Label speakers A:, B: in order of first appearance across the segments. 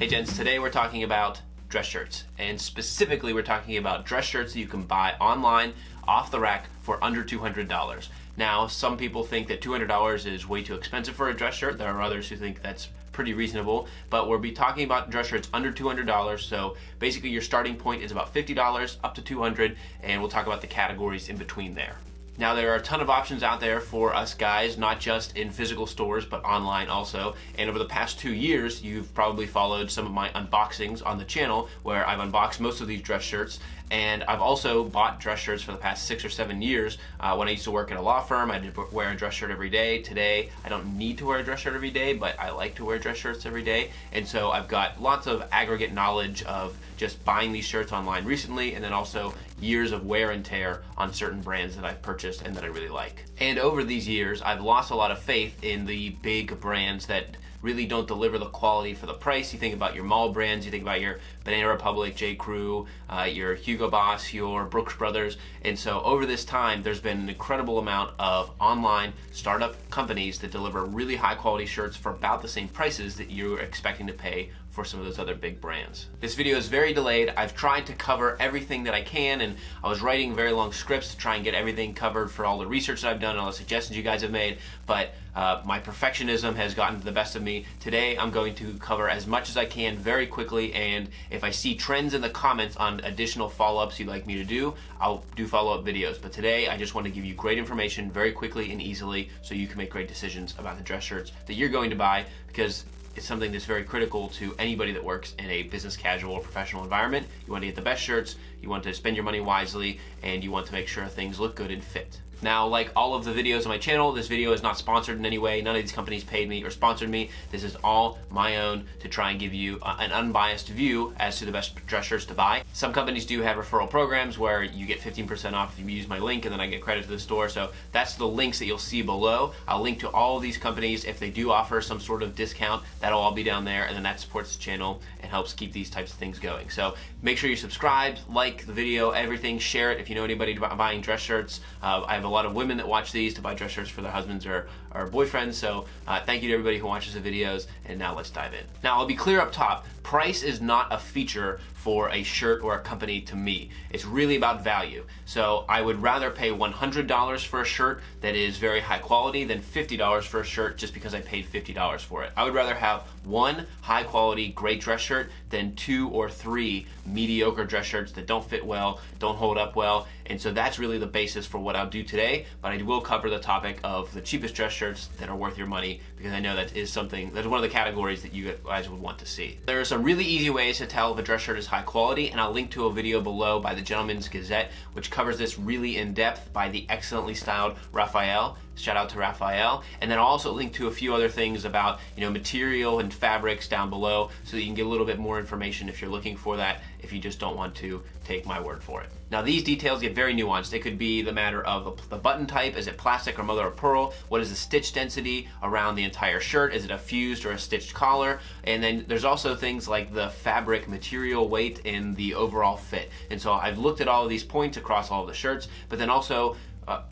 A: Hey gents, today we're talking about dress shirts, and specifically we're talking about dress shirts that you can buy online off the rack for under $200. Now, some people think that $200 is way too expensive for a dress shirt. There are others who think that's pretty reasonable, but we'll be talking about dress shirts under $200. So basically your starting point is about $50 up to $200, and we'll talk about the categories in between there. Now, there are a ton of options out there for us guys, not just in physical stores, but online also. And over the past 2 years, you've probably followed some of my unboxings on the channel where I've unboxed most of these dress shirts. And I've also bought dress shirts for the past 6 or 7 years. When I used to work at a law firm, I did wear a dress shirt every day. Today, I don't need to wear a dress shirt every day, but I like to wear dress shirts every day. And so I've got lots of aggregate knowledge of just buying these shirts online recently, and then also years of wear and tear on certain brands that I've purchased and that I really like. And over these years, I've lost a lot of faith in the big brands that really don't deliver the quality for the price. You think about your mall brands, you think about your Banana Republic, J. Crew, your Hugo Boss, your Brooks Brothers. And so over this time, there's been an incredible amount of online startup companies that deliver really high quality shirts for about the same prices that you're expecting to pay for some of those other big brands. This video is very delayed. I've tried to cover everything that I can, and I was writing very long scripts to try and get everything covered for all the research that I've done and all the suggestions you guys have made, but my perfectionism has gotten the best of me. Today, I'm going to cover as much as I can very quickly, and if I see trends in the comments on additional follow-ups you'd like me to do, I'll do follow-up videos. But today, I just want to give you great information very quickly and easily so you can make great decisions about the dress shirts that you're going to buy, because it's something that's very critical to anybody that works in a business casual or professional environment. You want to get the best shirts, you want to spend your money wisely, and you want to make sure things look good and fit. Now, like all of the videos on my channel, this video is not sponsored in any way. None of these companies paid me or sponsored me. This is all my own to try and give you an unbiased view as to the best dress shirts to buy. Some companies do have referral programs where you get 15% off if you use my link, and then I get credit to the store. So that's the links that you'll see below. I'll link to all of these companies. If they do offer some sort of discount, that'll all be down there, and then that supports the channel and helps keep these types of things going. So make sure you subscribe, like the video, everything, share it if you know anybody buying dress shirts. I have a lot of women that watch these to buy dress shirts for their husbands or boyfriends, so thank you to everybody who watches the videos, and now let's dive in. Now, I'll be clear up top, price is not a feature for a shirt or a company to me. It's really about value. So I would rather pay $100 for a shirt that is very high quality than $50 for a shirt just because I paid $50 for it. I would rather have one high quality, great dress shirt than 2 or 3 mediocre dress shirts that don't fit well, don't hold up well. And so that's really the basis for what I'll do today, but I will cover the topic of the cheapest dress shirts that are worth your money, because I know that is something, that's one of the categories that you guys would want to see. There are some really easy ways to tell if a dress shirt is high quality, and I'll link to a video below by the Gentleman's Gazette, which covers this really in depth by the excellently styled Raphael. Shout out to Raphael. And then I'll also link to a few other things about, material and fabrics down below, so that you can get a little bit more information if you're looking for that, if you just don't want to take my word for it. Now, these details get very nuanced. It could be the matter of the button type. Is it plastic or mother of pearl? What is the stitch density around the entire shirt? Is it a fused or a stitched collar? And then there's also things like the fabric material weight and the overall fit. And so I've looked at all of these points across all of the shirts, but then also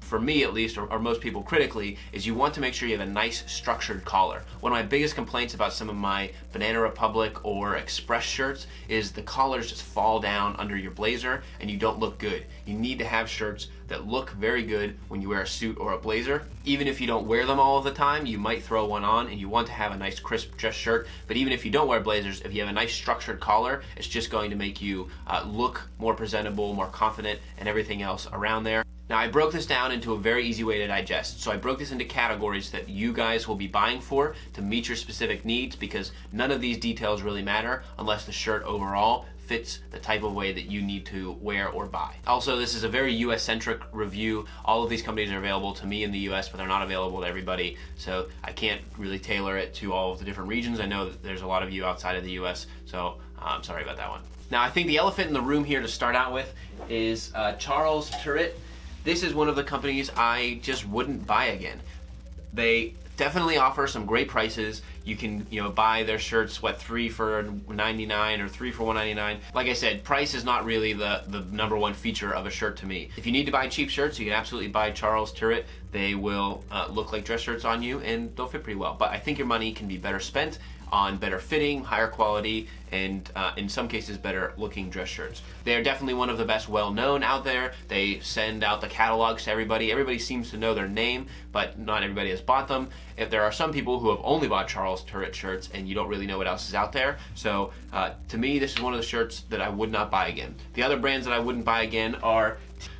A: for me at least, or most people critically, is you want to make sure you have a nice structured collar. One of my biggest complaints about some of my Banana Republic or Express shirts is the collars just fall down under your blazer and you don't look good. You need to have shirts that look very good when you wear a suit or a blazer. Even if you don't wear them all of the time, you might throw one on and you want to have a nice crisp dress shirt. But even if you don't wear blazers, if you have a nice structured collar, it's just going to make you look more presentable, more confident, and everything else around there. Now, I broke this down into a very easy way to digest. So I broke this into categories that you guys will be buying for to meet your specific needs, because none of these details really matter unless the shirt overall fits the type of way that you need to wear or buy. Also, this is a very US-centric review. All of these companies are available to me in the US, but they're not available to everybody. So I can't really tailor it to all of the different regions. I know that there's a lot of you outside of the US, so I'm sorry about that one. Now, I think the elephant in the room here to start out with is Charles Tyrwhitt. This is one of the companies I just wouldn't buy again. They definitely offer some great prices. You can, buy their shirts, 3 for $99 or 3 for $199. Like I said, price is not really the number one feature of a shirt to me. If you need to buy cheap shirts, you can absolutely buy Charles Tyrwhitt. They will look like dress shirts on you and they'll fit pretty well. But I think your money can be better spent on better fitting, higher quality, and in some cases better looking dress shirts. They are definitely one of the best well-known out there. They send out the catalogs to everybody. Everybody seems to know their name, but not everybody has bought them. If there are some people who have only bought Charles Tyrwhitt shirts and you don't really know what else is out there. So to me, this is one of the shirts that I would not buy again. The other brands that I wouldn't buy again are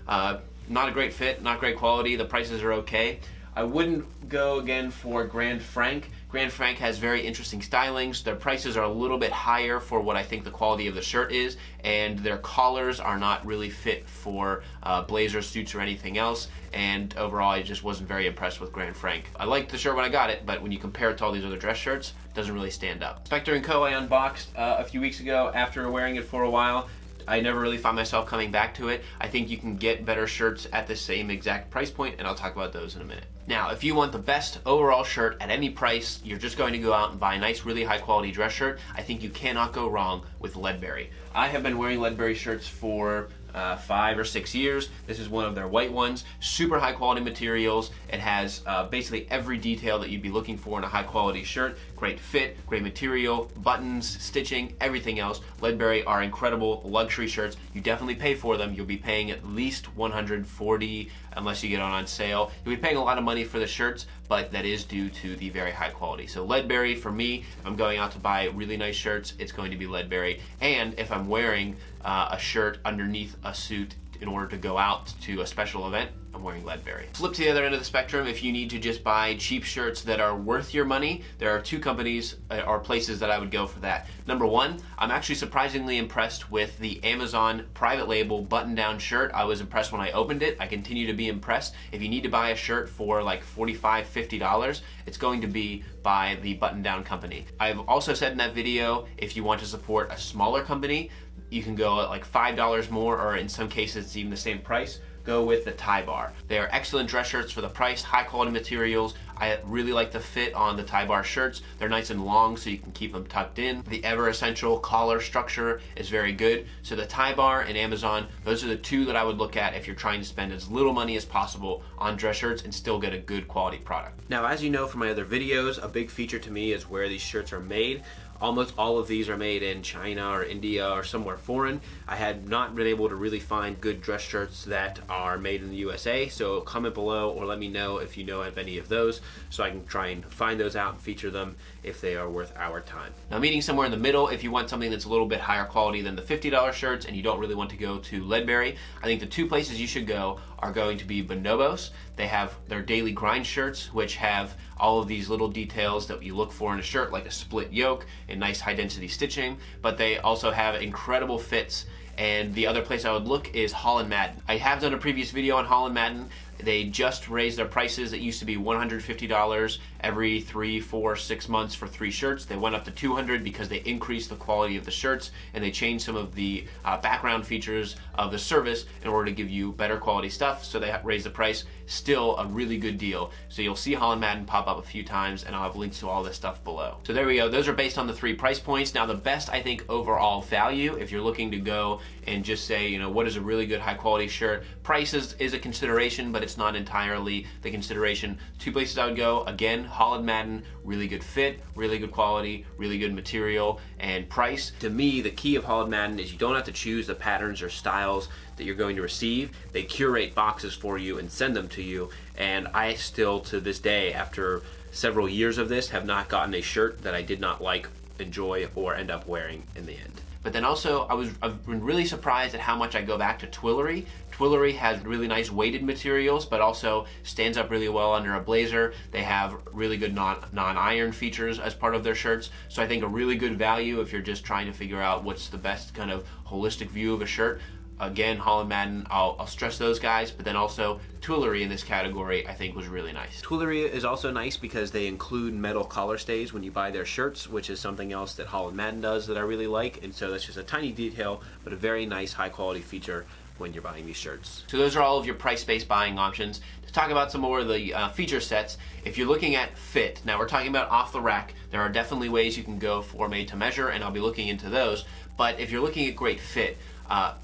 A: not a great fit, not great quality. The prices are okay. I wouldn't go again for Grand Frank. Grand Frank has very interesting stylings. Their prices are a little bit higher for what I think the quality of the shirt is, and their collars are not really fit for blazers, suits, or anything else. And overall, I just wasn't very impressed with Grand Frank. I liked the shirt when I got it, but when you compare it to all these other dress shirts, it doesn't really stand up. Spectre and Co. I unboxed a few weeks ago after wearing it for a while. I never really found myself coming back to it. I think you can get better shirts at the same exact price point, and I'll talk about those in a minute. Now, if you want the best overall shirt at any price, you're just going to go out and buy a nice, really high quality dress shirt, I think you cannot go wrong with Ledbury. I have been wearing Ledbury shirts for 5 or 6 years. This is one of their white ones. Super high quality materials. It has basically every detail that you'd be looking for in a high quality shirt. Great fit, great material, buttons, stitching, everything else. Ledbury are incredible luxury shirts. You definitely pay for them. You'll be paying at least $140 unless you get on sale. You'll be paying a lot of money for the shirts, but that is due to the very high quality. So Ledbury, for me, if I'm going out to buy really nice shirts, it's going to be Ledbury. And if I'm wearing a shirt underneath a suit in order to go out to a special event, I'm wearing Ledbury. Flip to the other end of the spectrum. If you need to just buy cheap shirts that are worth your money, there are two companies or places that I would go for that. Number one, I'm actually surprisingly impressed with the Amazon private label button-down shirt. I was impressed when I opened it. I continue to be impressed. If you need to buy a shirt for like $45, $50, it's going to be by the button-down company. I've also said in that video, if you want to support a smaller company, you can go at like $5 more, or in some cases it's even the same price. Go with the Tie Bar. They are excellent dress shirts for the price, high quality materials. I really like the fit on the Tie Bar shirts. They're nice and long so you can keep them tucked in. The ever essential collar structure is very good. So the Tie Bar and Amazon, those are the two that I would look at if you're trying to spend as little money as possible on dress shirts and still get a good quality product. Now, as you know from my other videos, a big feature to me is where these shirts are made. Almost all of these are made in China or India or somewhere foreign. I had not been able to really find good dress shirts that are made in the USA, so comment below or let me know if you know of any of those so I can try and find those out and feature them if they are worth our time. Now, meeting somewhere in the middle, if you want something that's a little bit higher quality than the $50 shirts and you don't really want to go to Ledbury, I think the two places you should go are going to be Bonobos. They have their daily grind shirts, which have all of these little details that you look for in a shirt, like a split yoke and nice high density stitching, but they also have incredible fits. And the other place I would look is Holland Madden. I have done a previous video on Holland Madden. They just raised their prices. It used to be $150 every 3, 4, 6 months for 3 shirts. They went up to $200 because they increased the quality of the shirts and they changed some of the background features of the service in order to give you better quality stuff. So they raised the price. Still a really good deal. So you'll see Holland Madden pop up a few times, and I'll have links to all this stuff below. So there we go. Those are based on the 3 price points. Now, the best, I think, overall value, if you're looking to go and just say, you know, what is a really good high quality shirt? Price is a consideration, but it's not entirely the consideration. 2 places I would go, again, Holland Madden, really good fit, really good quality, really good material, and price. To me, the key of Holland Madden is you don't have to choose the patterns or styles that you're going to receive. They curate boxes for you and send them to you, and I still, to this day, after several years of this, have not gotten a shirt that I did not like, enjoy, or end up wearing in the end. But then also, I've been really surprised at how much I go back to Twillory. Twillory has really nice weighted materials, but also stands up really well under a blazer. They have really good non-iron features as part of their shirts. So I think a really good value if you're just trying to figure out what's the best kind of holistic view of a shirt. Again, Holland Madden, I'll stress those guys, but then also Twillory in this category I think was really nice. Twillory is also nice because they include metal collar stays when you buy their shirts, which is something else that Holland Madden does that I really like, and so that's just a tiny detail, but a very nice high quality feature when you're buying these shirts. So those are all of your price-based buying options. To talk about some more of the feature sets, if you're looking at fit, now we're talking about off the rack, there are definitely ways you can go for made to measure, and I'll be looking into those, but if you're looking at great fit,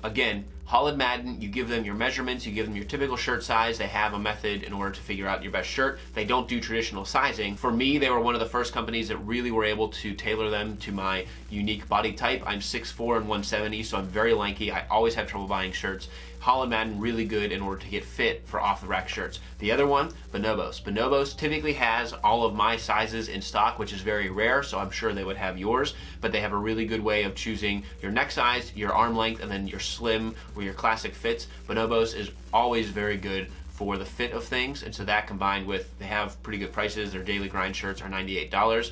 A: again, Holland Madden, you give them your measurements, you give them your typical shirt size. They have a method in order to figure out your best shirt. They don't do traditional sizing. For me, they were one of the first companies that really were able to tailor them to my unique body type. I'm 6'4" and 170, so I'm very lanky. I always have trouble buying shirts. Holland Madden, really good in order to get fit for off-the-rack shirts. The other one, Bonobos. Bonobos typically has all of my sizes in stock, which is very rare, so I'm sure they would have yours, but they have a really good way of choosing your neck size, your arm length, and then your slim or your classic fits. Bonobos is always very good for the fit of things, and so that combined with, they have pretty good prices. Their daily grind shirts are $98.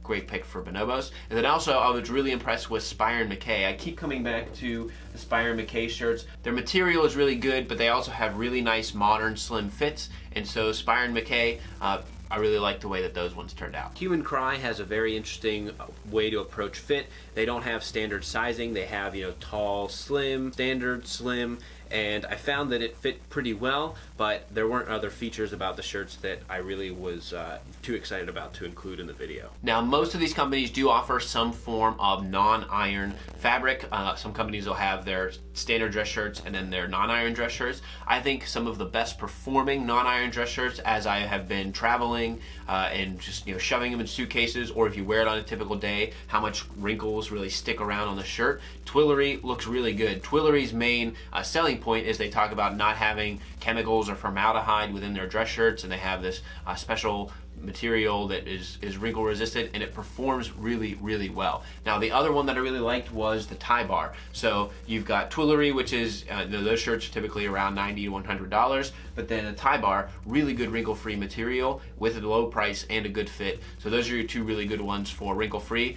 A: Great pick for Bonobos. And then also, I was really impressed with Spier and Mackay. I keep coming back to the Spier and Mackay shirts. Their material is really good, but they also have really nice modern slim fits. And so Spier and Mackay, I really like the way that those ones turned out. Hugh and Crye has a very interesting way to approach fit. They don't have standard sizing. They have, tall, slim, standard, slim, and I found that it fit pretty well, but there weren't other features about the shirts that I really was too excited about to include in the video. Now, most of these companies do offer some form of non-iron fabric. Some companies will have their standard dress shirts and then their non-iron dress shirts. I think some of the best performing non-iron dress shirts, as I have been traveling and just shoving them in suitcases, or if you wear it on a typical day, how much wrinkles really stick around on the shirt. Twillory looks really good. Twillory's main selling point is they talk about not having chemicals or formaldehyde within their dress shirts, and they have this special material that is wrinkle resistant, and it performs really, really well. Now, the other one that I really liked was the tie bar. So you've got Twillory, which is those shirts are typically around $90 to $100, but then a tie bar, really good wrinkle-free material with a low price and a good fit. So those are your two really good ones for wrinkle-free.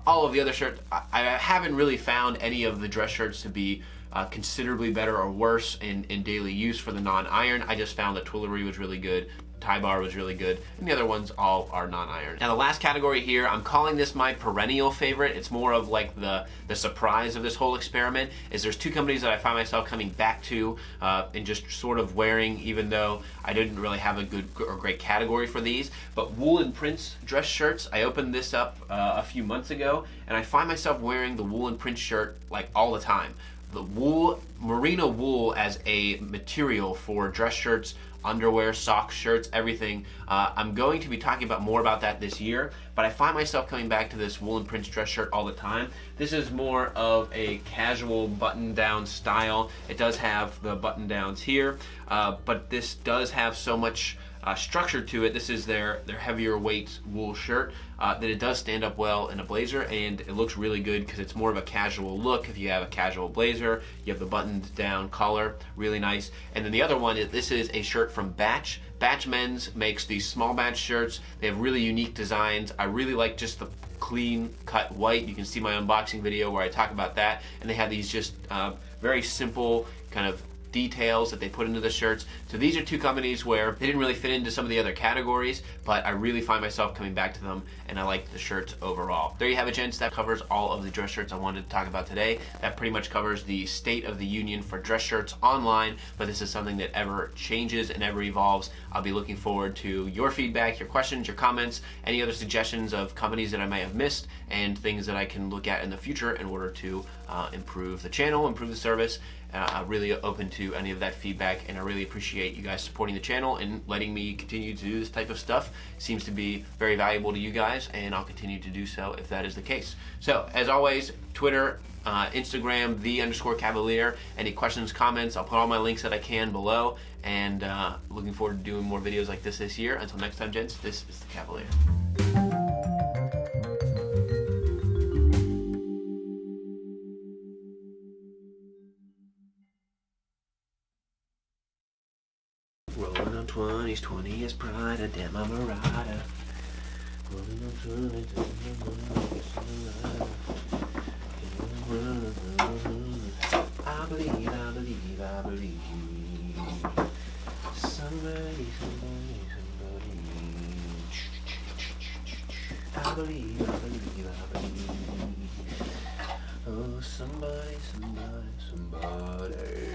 A: All of the other shirts, I haven't really found any of the dress shirts to be considerably better or worse in daily use for the non-iron. I just found that Twillory was really good, tie bar was really good, and the other ones all are non-iron. Now, the last category here, I'm calling this my perennial favorite. It's more of like the surprise of this whole experiment, is there's two companies that I find myself coming back to and just sort of wearing, even though I didn't really have a good or great category for these. But wool and prints dress shirts, I opened this up a few months ago, and I find myself wearing the wool and print shirt like all the time. The wool, merino wool as a material for dress shirts, underwear, socks, shirts, everything. I'm going to be talking more about that this year, but I find myself coming back to this wool and prints dress shirt all the time. This is more of a casual button-down style. It does have the button-downs here, but this does have so much structure to it. This is their heavier weight wool shirt that it does stand up well in a blazer, and it looks really good because it's more of a casual look. If you have a casual blazer, you have the buttoned down collar, really nice. And then the other one is, this is a shirt from Batch. Batch Men's makes these small batch shirts. They have really unique designs. I really like just the clean cut white. You can see my unboxing video where I talk about that. And they have these just very simple kind of details that they put into the shirts. So these are two companies where they didn't really fit into some of the other categories, but I really find myself coming back to them, and I like the shirts overall. There you have it, gents. That covers all of the dress shirts I wanted to talk about today. That pretty much covers the state of the union for dress shirts online, but this is something that ever changes and ever evolves. I'll be looking forward to your feedback, your questions, your comments, any other suggestions of companies that I may have missed, and things that I can look at in the future in order to improve the channel, improve the service. I'm really open to any of that feedback, and I really appreciate you guys supporting the channel and letting me continue to do this type of stuff. It seems to be very valuable to you guys, and I'll continue to do so if that is the case. So, as always, Twitter, Instagram, _Cavalier. Any questions, comments, I'll put all my links that I can below, and looking forward to doing more videos like this year. Until next time, gents, this is the Cavalier. Rolling on 20s, 20 is pride, a damn I'm a rider. Rolling on 20s, I believe, I believe, I believe. Somebody, somebody, somebody. I believe, I believe, I believe. Oh, somebody, somebody, somebody.